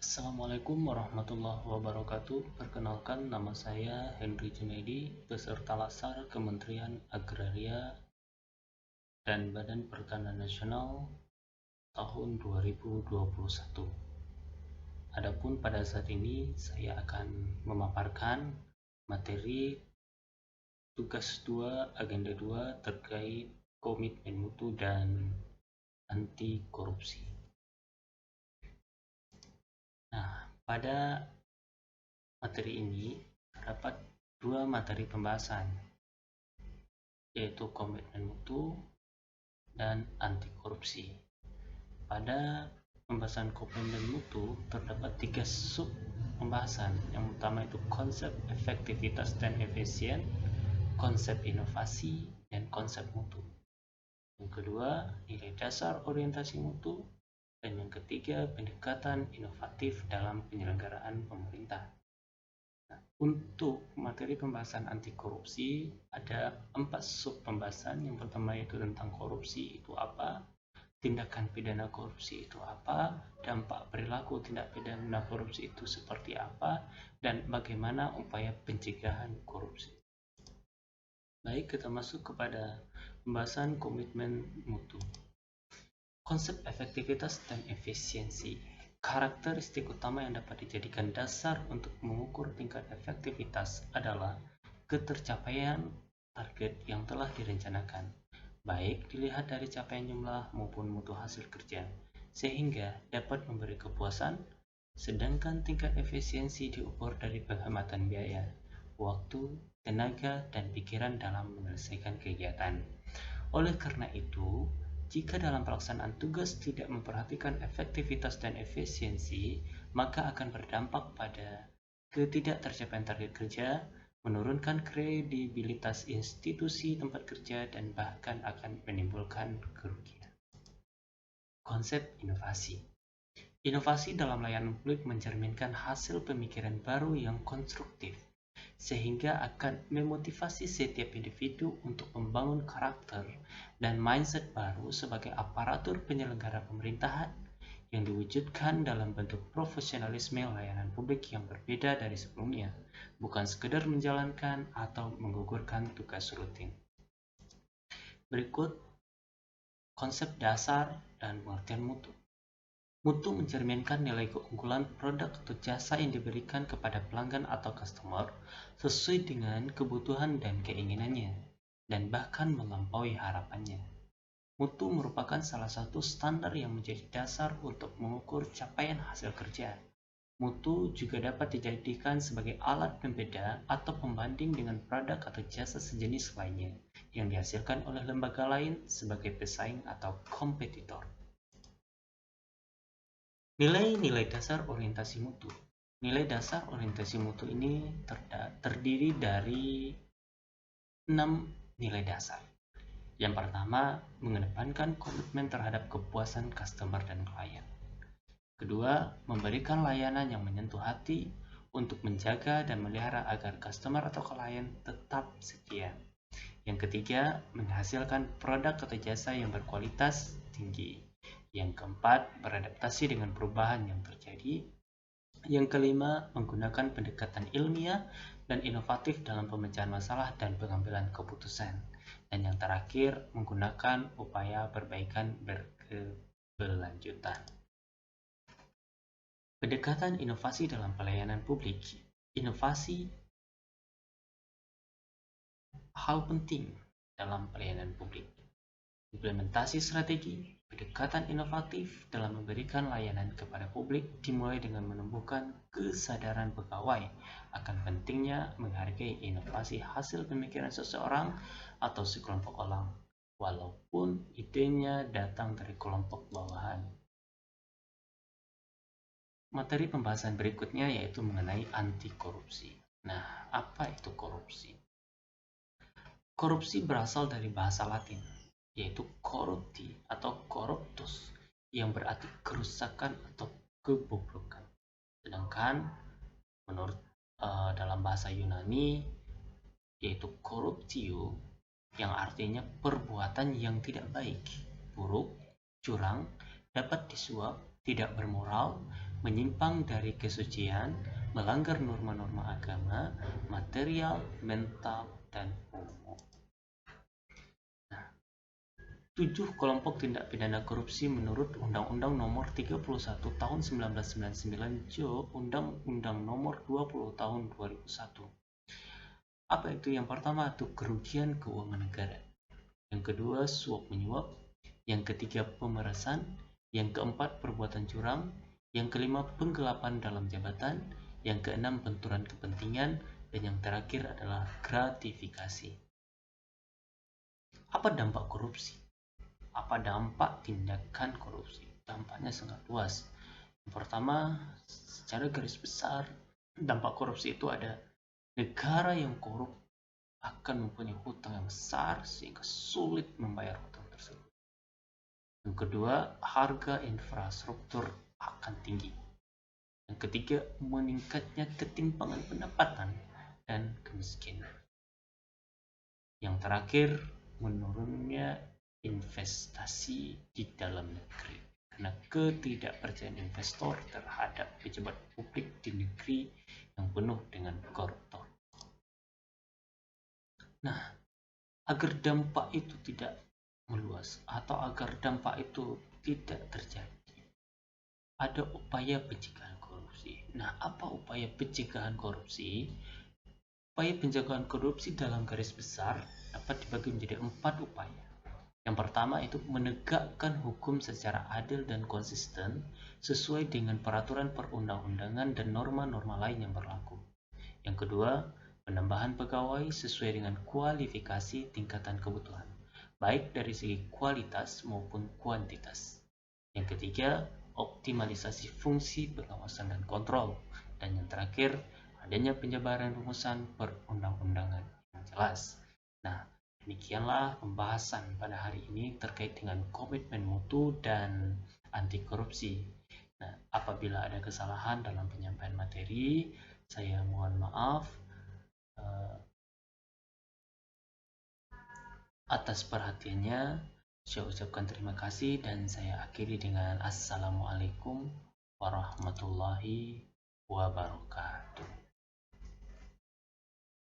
Assalamualaikum warahmatullahi wabarakatuh. Perkenalkan, nama saya Henry Junaidi, peserta Latsar Kementerian Agraria dan Badan Pertanahan Nasional tahun 2021. Adapun pada saat ini saya akan memaparkan materi tugas 2 agenda 2 terkait komitmen mutu dan anti korupsi. Nah, pada materi ini terdapat dua materi pembahasan, yaitu komitmen mutu dan anti korupsi. Pada pembahasan komitmen mutu terdapat 3 sub pembahasan. Yang pertama itu konsep efektivitas dan efisien, konsep inovasi, dan konsep mutu. Yang kedua, nilai dasar orientasi mutu, dan yang ketiga, pendekatan inovatif dalam penyelenggaraan pemerintah. Nah, untuk materi pembahasan anti korupsi ada 4 sub pembahasan. Yang pertama itu tentang korupsi itu apa, tindakan pidana korupsi itu apa, dampak perilaku tindak pidana korupsi itu seperti apa, dan bagaimana upaya pencegahan korupsi. Baik, kita masuk kepada pembahasan komitmen mutu. Konsep efektivitas dan efisiensi. Karakteristik utama yang dapat dijadikan dasar untuk mengukur tingkat efektivitas adalah ketercapaian target yang telah direncanakan, baik dilihat dari capaian jumlah maupun mutu hasil kerja, sehingga dapat memberi kepuasan, sedangkan tingkat efisiensi diukur dari penghematan biaya, waktu, tenaga, dan pikiran dalam menyelesaikan kegiatan. Oleh karena itu, jika dalam pelaksanaan tugas tidak memperhatikan efektivitas dan efisiensi, maka akan berdampak pada ketidaktercapaian target kerja, menurunkan kredibilitas institusi tempat kerja, dan bahkan akan menimbulkan kerugian. Konsep inovasi. Inovasi dalam layanan publik mencerminkan hasil pemikiran baru yang konstruktif, sehingga akan memotivasi setiap individu untuk membangun karakter dan mindset baru sebagai aparatur penyelenggara pemerintahan yang diwujudkan dalam bentuk profesionalisme layanan publik yang berbeda dari sebelumnya, bukan sekedar menjalankan atau menggugurkan tugas rutin. Berikut konsep dasar dan pengertian mutu. Mutu mencerminkan nilai keunggulan produk atau jasa yang diberikan kepada pelanggan atau customer sesuai dengan kebutuhan dan keinginannya, dan bahkan melampaui harapannya. Mutu merupakan salah satu standar yang menjadi dasar untuk mengukur capaian hasil kerja. Mutu juga dapat dijadikan sebagai alat pembeda atau pembanding dengan produk atau jasa sejenis lainnya yang dihasilkan oleh lembaga lain sebagai pesaing atau kompetitor. Nilai-nilai dasar orientasi mutu. Nilai dasar orientasi mutu ini terdiri dari 6 nilai dasar. Yang pertama, mengedepankan komitmen terhadap kepuasan customer dan klien. Kedua, memberikan layanan yang menyentuh hati untuk menjaga dan melihara agar customer atau klien tetap setia. Yang ketiga, menghasilkan produk atau jasa yang berkualitas tinggi. Yang keempat, beradaptasi dengan perubahan yang terjadi. Yang kelima, menggunakan pendekatan ilmiah dan inovatif dalam pemecahan masalah dan pengambilan keputusan. Dan yang terakhir, menggunakan upaya perbaikan berkelanjutan. Pendekatan inovasi dalam pelayanan publik. Inovasi hal penting dalam pelayanan publik. Implementasi strategi, pendekatan inovatif dalam memberikan layanan kepada publik dimulai dengan menumbuhkan kesadaran pegawai akan pentingnya menghargai inovasi hasil pemikiran seseorang atau sekelompok orang, walaupun idenya datang dari kelompok bawahan. Materi pembahasan berikutnya yaitu mengenai anti korupsi. Nah, apa itu korupsi? Korupsi berasal dari bahasa Latin, yaitu corrupti atau corruptus, yang berarti kerusakan atau kebobrokan. Sedangkan menurut dalam bahasa Yunani, yaitu corruptio, yang artinya perbuatan yang tidak baik, buruk, curang, dapat disuap, tidak bermoral, menyimpang dari kesucian, melanggar norma-norma agama, material, mental, dan umum. 7 kelompok tindak pidana korupsi menurut Undang-Undang Nomor 31 Tahun 1999 Jo Undang-Undang Nomor 20 Tahun 2001. Apa itu? Yang pertama itu kerugian keuangan negara. Yang kedua suap menyuap. Yang ketiga pemerasan. Yang keempat perbuatan curang. Yang kelima penggelapan dalam jabatan. Yang keenam benturan kepentingan. Dan yang terakhir adalah gratifikasi. Apa dampak korupsi? Apa dampak tindakan korupsi? Dampaknya sangat luas. Yang pertama, secara garis besar, dampak korupsi itu ada negara yang korup akan mempunyai hutang yang besar sehingga sulit membayar hutang tersebut. Yang kedua, harga infrastruktur akan tinggi. Yang ketiga, meningkatnya ketimpangan pendapatan dan kemiskinan. Yang terakhir, menurunnya investasi di dalam negeri karena ketidakpercayaan investor terhadap pejabat publik di negeri yang penuh dengan koruptor. Nah, agar dampak itu tidak meluas atau agar dampak itu tidak terjadi, ada upaya pencegahan korupsi. Nah, apa upaya pencegahan korupsi? Upaya pencegahan korupsi dalam garis besar dapat dibagi menjadi 4 upaya. Yang pertama itu menegakkan hukum secara adil dan konsisten sesuai dengan peraturan perundang-undangan dan norma-norma lain yang berlaku. Yang kedua, penambahan pegawai sesuai dengan kualifikasi tingkatan kebutuhan, baik dari segi kualitas maupun kuantitas. Yang ketiga, optimalisasi fungsi pengawasan dan kontrol. Dan yang terakhir, adanya penjabaran rumusan perundang-undangan yang jelas. Nah, demikianlah pembahasan pada hari ini terkait dengan komitmen mutu dan anti korupsi. Nah, apabila ada kesalahan dalam penyampaian materi, saya mohon maaf atas perhatiannya. Saya ucapkan terima kasih dan saya akhiri dengan Assalamualaikum warahmatullahi wabarakatuh.